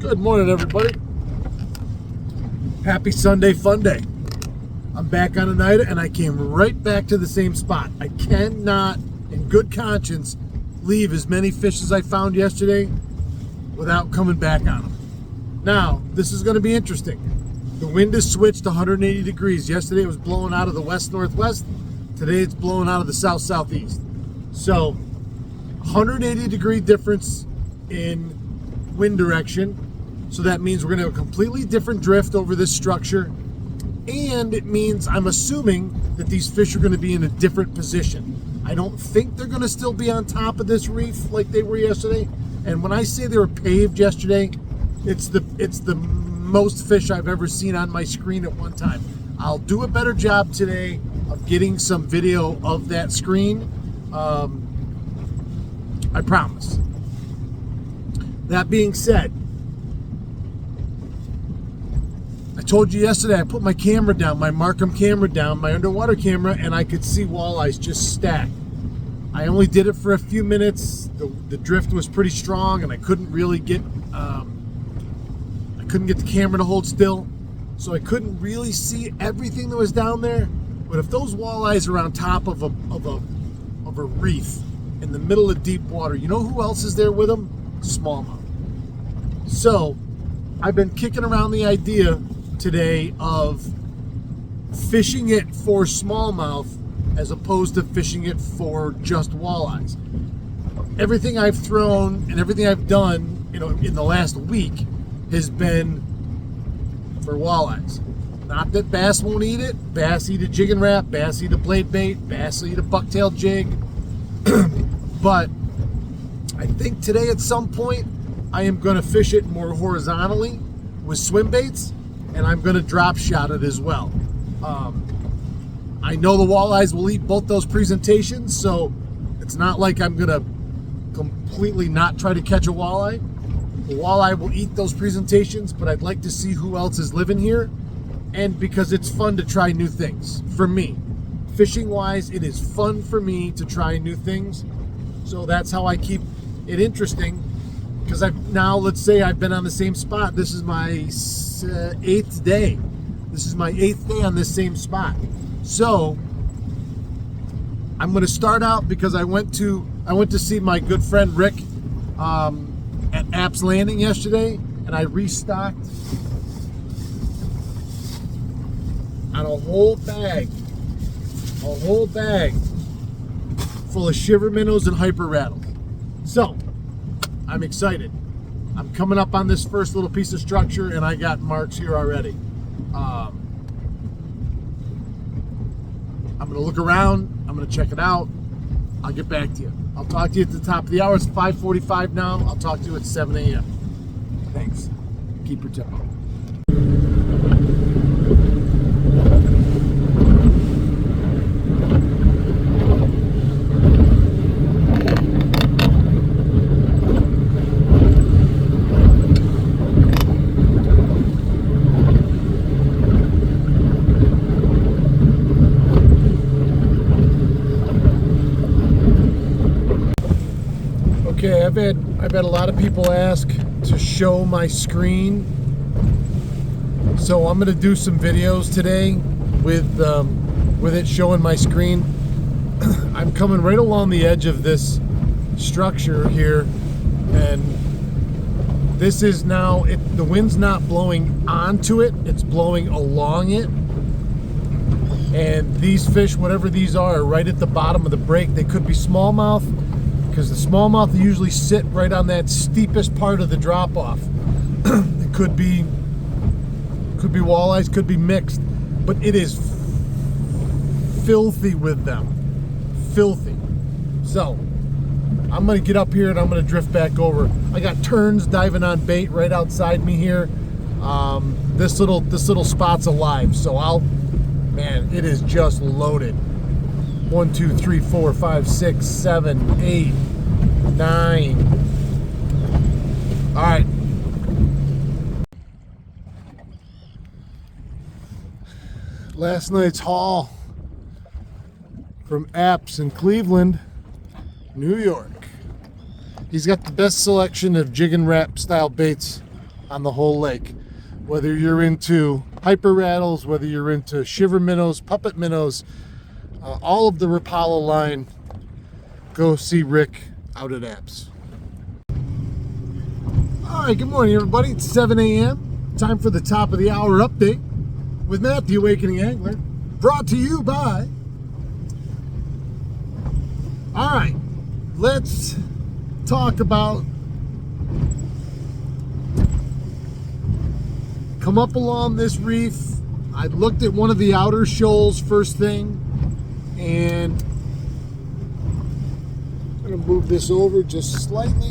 Good morning, everybody. Happy Sunday fun day. I'm back on Oneida and I came right back to the same spot. I cannot, in good conscience, leave as many fish as I found yesterday without coming back on them. Now, this is going to be interesting. The wind has switched 180 degrees. Yesterday it was blowing out of the west-northwest. Today it's blowing out of the south-southeast. So, 180 degree difference in wind direction. So that means we're going to have a completely different drift over this structure. And it means, I'm assuming, that these fish are going to be in a different position. I don't think they're going to still be on top of this reef like they were yesterday. And when I say they were paved yesterday, it's the most fish I've ever seen on my screen at one time. I'll do a better job today of getting some video of that screen. I promise. That being said, I told you yesterday I put my camera down, my Markham camera down, my underwater camera, and I could see walleyes just stacked. I only did it for a few minutes. The drift was pretty strong, and I couldn't really get the camera to hold still, so I couldn't really see everything that was down there. But if those walleyes are on top of a reef in the middle of deep water, you know who else is there with them? Smallmouth. So I've been kicking around the idea today of fishing it for smallmouth as opposed to fishing it for just walleyes. Everything I've thrown and everything I've done, in the last week has been for walleyes. Not that bass won't eat it. Bass eat a jigging wrap, bass eat a blade bait, bass eat a bucktail jig. But I think today at some point I am going to fish it more horizontally with swim baits, and I'm going to drop shot it as well. I know the walleyes will eat both those presentations, so it's not like I'm going to completely not try to catch a walleye. The walleye will eat those presentations, but I'd like to see who else is living here, and because it's fun to try new things. For me, fishing wise, it is fun for me to try new things, so that's how I keep it interesting. Because let's say I've been on the same spot. This is my 8th day. This is my 8th day on this same spot. So I'm going to start out because I went to see my good friend Rick at App's Landing yesterday, and I restocked on a whole bag full of shiver minnows and hyper rattles. So I'm excited. I'm coming up on this first little piece of structure, and I got marks here already. I'm going to look around. I'm going to check it out. I'll get back to you. I'll talk to you at the top of the hour. It's 5:45 now. I'll talk to you at 7 a.m. Thanks. Keep your tip up. Okay, I've had a lot of people ask to show my screen, so I'm going to do some videos today with it showing my screen. I'm coming right along the edge of this structure here, and this is now the wind's not blowing onto it; it's blowing along it. And these fish, whatever these are right at the bottom of the break. They could be smallmouth, because the smallmouth usually sit right on that steepest part of the drop-off. It could be walleyes, could be mixed, but it is filthy with them. Filthy. So I'm gonna get up here and I'm gonna drift back over. I got terns diving on bait right outside me here. This little spot's alive, so man, it is just loaded. 1, 2, 3, 4, 5, 6, 7, 8, 9. All right. Last night's haul from Apps in Cleveland, New York. He's got the best selection of jig and wrap style baits on the whole lake. Whether you're into hyper rattles, whether you're into shiver minnows, puppet minnows, all of the Rapala line, go see Rick out at Apps. All right, good morning, everybody. It's 7 a.m. Time for the top of the hour update with Matt, the Awakening Angler, brought to you by... All right, let's talk about... Come up along this reef. I looked at one of the outer shoals first thing, and I'm going to move this over just slightly.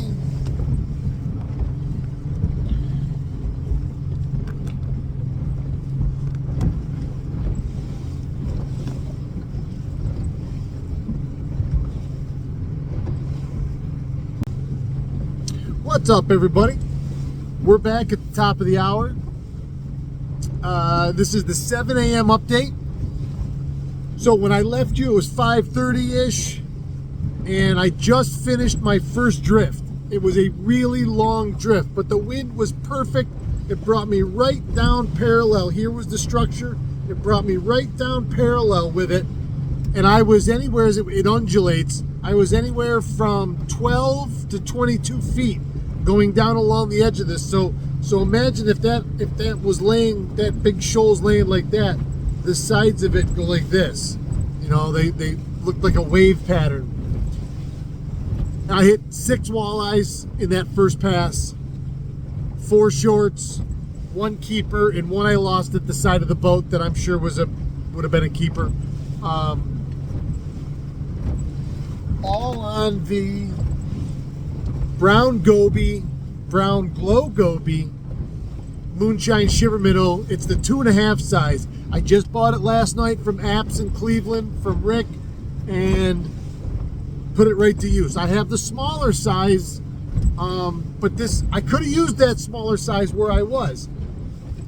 What's up, everybody? We're back at the top of the hour. This is the 7 a.m. update. So when I left you, it was 5:30-ish, and I just finished my first drift. It was a really long drift, but the wind was perfect. It brought me right down parallel. Here was the structure. It brought me right down parallel with it, and I was anywhere, as it undulates, I was anywhere from 12 to 22 feet going down along the edge of this. So imagine if that was laying, that big shoal's laying like that, the sides of it go like this. You know, they look like a wave pattern. I hit 6 walleyes in that first pass, 4 shorts, 1 keeper, and 1 I lost at the side of the boat that I'm sure would have been a keeper. All on the brown goby, brown glow goby, moonshine shiver minnow. It's the 2.5 size. I just bought it last night from Apps in Cleveland from Rick and put it right to use. I have the smaller size, but this, I could have used that smaller size where I was,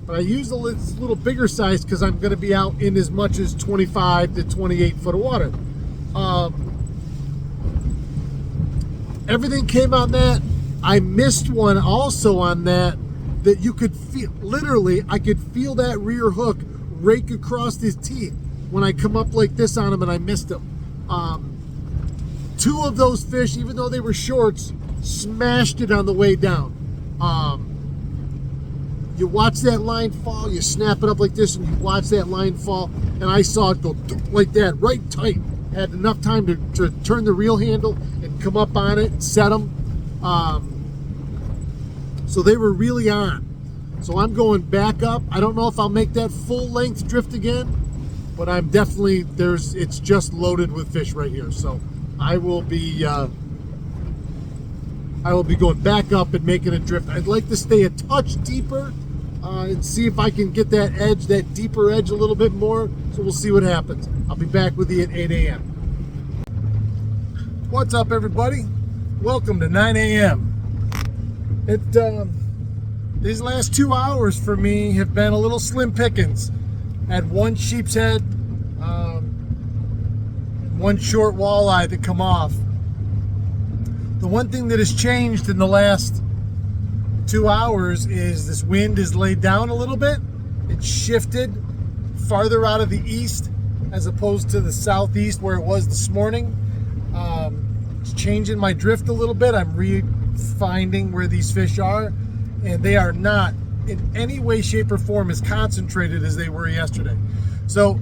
but I used a little bigger size because I'm going to be out in as much as 25 to 28 foot of water. Everything came on that. I missed one also on that you could feel, literally, I could feel that rear hook rake across his teeth when I come up like this on him, and I missed him. 2 of those fish, even though they were shorts, smashed it on the way down. You watch that line fall, you snap it up like this, and you watch that line fall, and I saw it go like that, right tight. Had enough time to turn the reel handle and come up on it and set them. So they were really on. So I'm going back up. I don't know if I'll make that full length drift again, but I'm definitely, it's just loaded with fish right here. So I will be going back up and making a drift. I'd like to stay a touch deeper and see if I can get that edge, that deeper edge a little bit more. So we'll see what happens. I'll be back with you at 8 a.m. What's up, everybody? Welcome to 9 a.m. These last 2 hours for me have been a little slim pickings. Had 1 sheep's head, 1 short walleye that come off. The one thing that has changed in the last 2 hours is this wind is laid down a little bit. It's shifted farther out of the east as opposed to the southeast where it was this morning. It's changing my drift a little bit. I'm finding where these fish are, and they are not in any way, shape, or form as concentrated as they were yesterday. So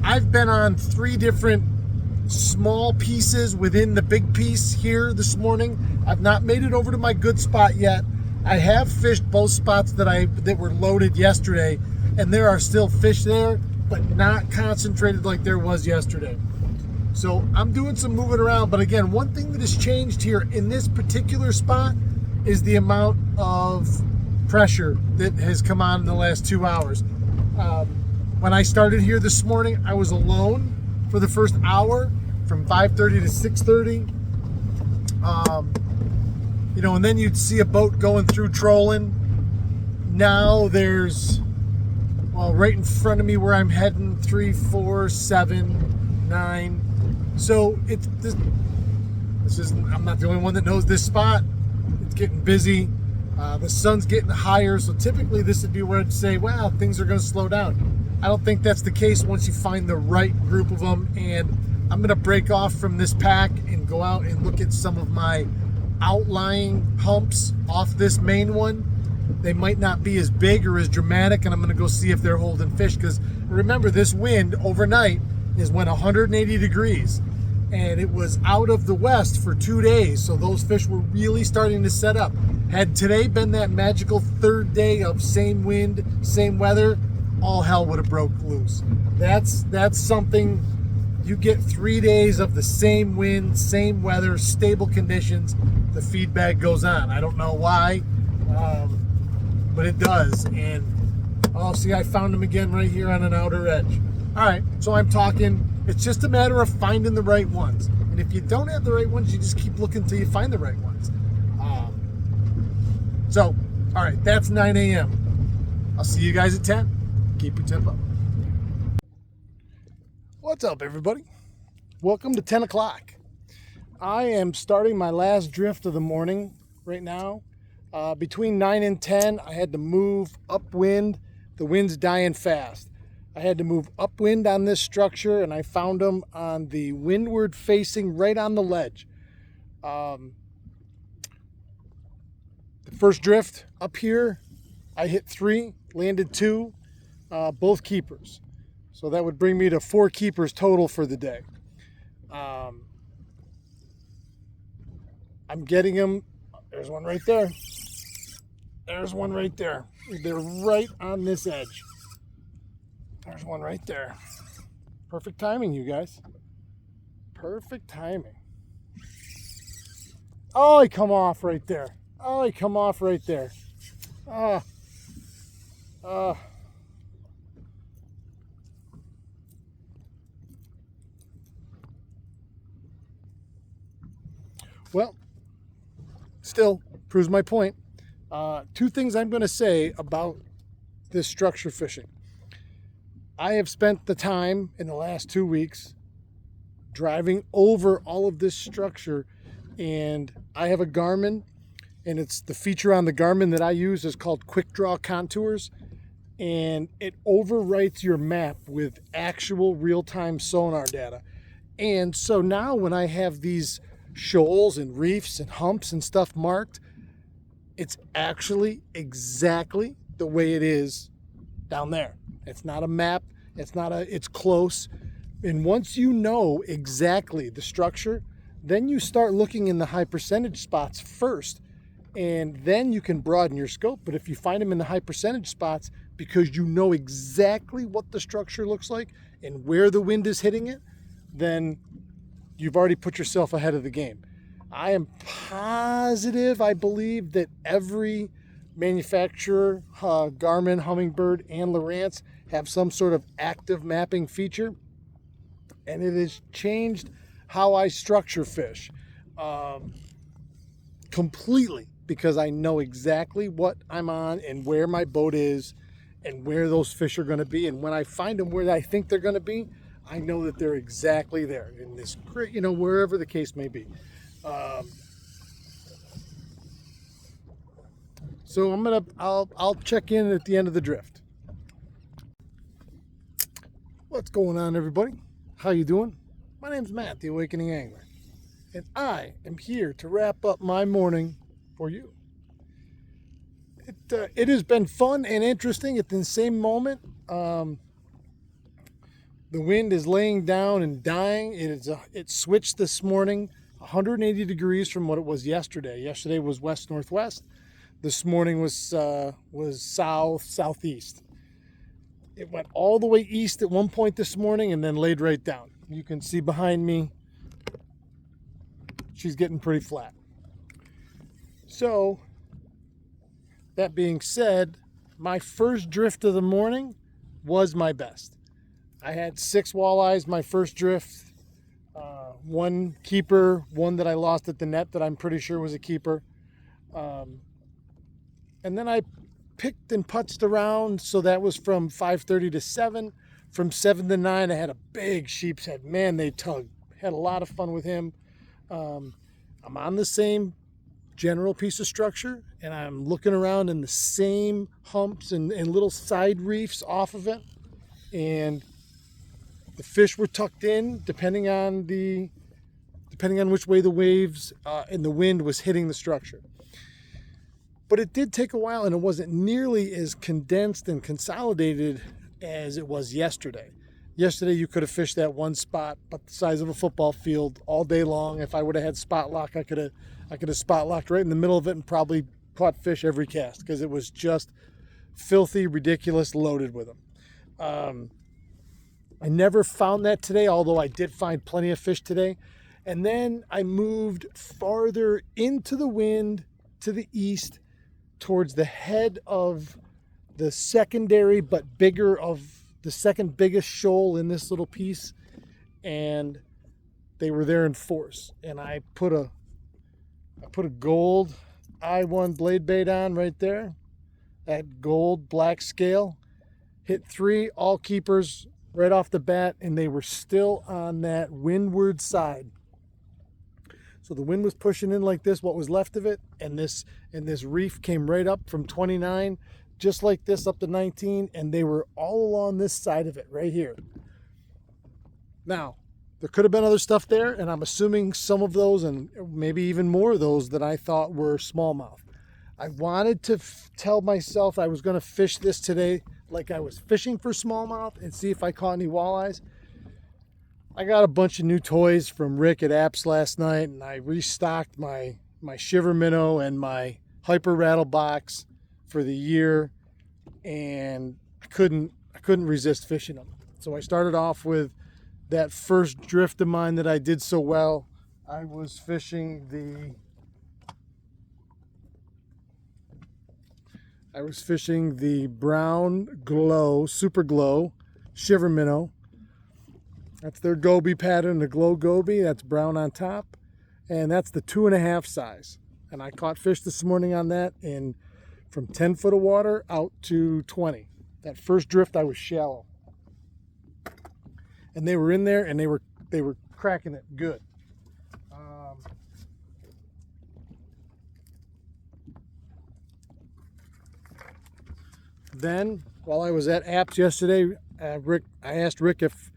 I've been on 3 different small pieces within the big piece here this morning. I've not made it over to my good spot yet. I have fished both spots that were loaded yesterday, and there are still fish there, but not concentrated like there was yesterday. So I'm doing some moving around, but again, one thing that has changed here in this particular spot is the amount of pressure that has come on in the last 2 hours. When I started here this morning, I was alone for the first hour from 5:30 to 6:30. You know, and then you'd see a boat going through trolling. Now there's, well, right in front of me where I'm heading, 3, 4, 7, 9. So it's this is, I'm not the only one that knows this spot. It's getting busy. The sun's getting higher, so typically this would be where I'd say, wow, things are going to slow down. I don't think that's the case once you find the right group of them, and I'm going to break off from this pack and go out and look at some of my outlying humps off this main one. They might not be as big or as dramatic, and I'm going to go see if they're holding fish, because remember, this wind overnight is went 180 degrees, and it was out of the west for 2 days, so those fish were really starting to set up. Had today been that magical third day of same wind, same weather, all hell would have broke loose. That's something. You get 3 days of the same wind, same weather, stable conditions, the feedback goes on. I don't know why, but it does. And oh, see, I found them again right here on an outer edge. All right, so I'm talking, it's just a matter of finding the right ones. And if you don't have the right ones, you just keep looking until you find the right ones. So, all right, that's 9 a.m. I'll see you guys at 10. Keep your tip up. What's up, everybody? Welcome to 10 o'clock. I am starting my last drift of the morning right now. Between 9 and 10, I had to move upwind. The wind's dying fast. I had to move upwind on this structure, and I found them on the windward facing right on the ledge. The first drift up here, I hit 3, landed 2, both keepers. So that would bring me to 4 keepers total for the day. I'm getting them. There's one right there. There's one right there. They're right on this edge. There's one right there. Perfect timing, you guys. Perfect timing. Oh, he come off right there. Oh, he come off right there. Well, still proves my point. 2 things I'm going to say about this structure fishing. I have spent the time in the last 2 weeks driving over all of this structure, and I have a Garmin, and it's the feature on the Garmin that I use is called Quick Draw Contours, and it overwrites your map with actual real-time sonar data. And so now when I have these shoals and reefs and humps and stuff marked, it's actually exactly the way it is down there. It's not a map, it's close. And once you know exactly the structure, then you start looking in the high percentage spots first, and then you can broaden your scope. But if you find them in the high percentage spots because you know exactly what the structure looks like and where the wind is hitting it, then you've already put yourself ahead of the game. I am positive, I believe that every manufacturer, Garmin, Humminbird, and Lowrance have some sort of active mapping feature, and it has changed how I structure fish completely, because I know exactly what I'm on and where my boat is and where those fish are going to be. And when I find them where I think they're going to be, I know that they're exactly there in this, wherever the case may be. So I'll check in at the end of the drift. What's going on, everybody? How you doing? My name's Matt, the Awakening Angler, and I am here to wrap up my morning for you. It has been fun and interesting at the same moment. The wind is laying down and dying. It switched this morning 180 degrees from what it was yesterday. Yesterday was west-northwest. This morning was south-southeast. It went all the way east at one point this morning and then laid right down. You can see behind me, she's getting pretty flat. So, that being said, my first drift of the morning was my best. I had 6 walleyes my first drift. 1 keeper, 1 that I lost at the net that I'm pretty sure was a keeper. And then I picked and putzed around, so that was from 5:30 to 7. From 7 to 9, I had a big sheep's head. Man, they tugged. Had a lot of fun with him. I'm on the same general piece of structure, and I'm looking around in the same humps and little side reefs off of it, and the fish were tucked in depending on which way the waves and the wind was hitting the structure. But it did take a while, and it wasn't nearly as condensed and consolidated as it was yesterday. Yesterday, you could have fished that one spot, but the size of a football field all day long. If I would have had spot lock, I could have spot locked right in the middle of it and probably caught fish every cast because it was just filthy, ridiculous, loaded with them. I never found that today, although I did find plenty of fish today. And then I moved farther into the wind to the east towards the head of the secondary but bigger of the second biggest shoal in this little piece, and they were there in force. And I put a gold I1 blade bait on right there, that gold black scale, hit 3 all keepers right off the bat, and they were still on that windward side. So the wind was pushing in like this, what was left of it, and this reef came right up from 29, just like this, up to 19, and they were all along this side of it right here. Now, there could have been other stuff there, and I'm assuming some of those, and maybe even more of those, that I thought were smallmouth. I wanted to tell myself I was going to fish this today like I was fishing for smallmouth and see if I caught any walleyes. I got a bunch of new toys from Rick at Apps last night, and I restocked my shiver minnow and my hyper rattle box for the year, and I couldn't resist fishing them. So I started off with that first drift of mine that I did so well. I was fishing the brown glow, super glow shiver minnow. That's their goby pattern, the glow goby. That's brown on top, and that's the 2.5 size. And I caught fish this morning on that from 10 foot of water out to 20. That first drift I was shallow, and they were in there, and they were cracking it good. Then while I was at Apps yesterday, I asked Rick if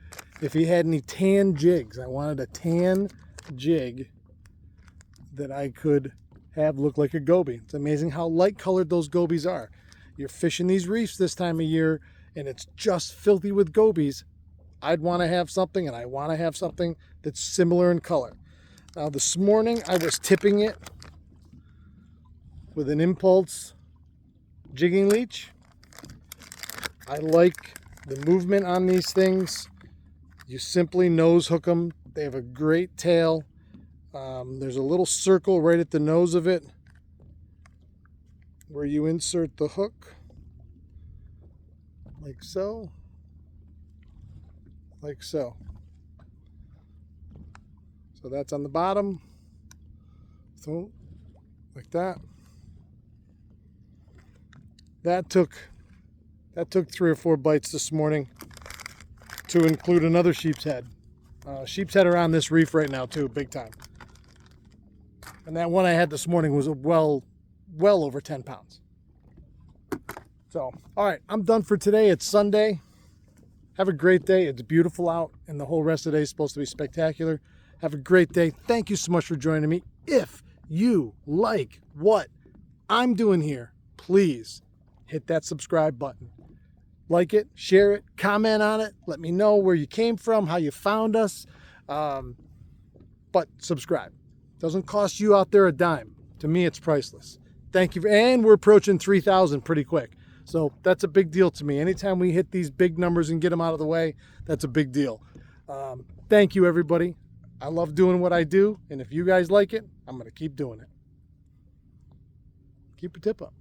he had any tan jigs. I wanted a tan jig that I could have look like a goby. It's amazing how light colored those gobies are. You're fishing these reefs this time of year, and it's just filthy with gobies. I'd want to have something, and I want to have something that's similar in color. Now this morning I was tipping it with an Impulse jigging leech. I like the movement on these things. You simply nose hook them. They have a great tail. There's a little circle right at the nose of it where you insert the hook, like so, like so. So that's on the bottom, so like that. That took 3 or 4 bites this morning, to include another sheep's head. Sheep's head are on this reef right now too, big time. And that one I had this morning was well over 10 pounds. So, all right, I'm done for today. It's Sunday. Have a great day. It's beautiful out, and the whole rest of the day is supposed to be spectacular. Have a great day. Thank you so much for joining me. If you like what I'm doing here, please hit that subscribe button. Like it, share it, comment on it. Let me know where you came from, how you found us. But subscribe. Doesn't cost you out there a dime. To me, it's priceless. Thank you. And we're approaching 3,000 pretty quick. So that's a big deal to me. Anytime we hit these big numbers and get them out of the way, that's a big deal. Thank you, everybody. I love doing what I do. And if you guys like it, I'm going to keep doing it. Keep your tip up.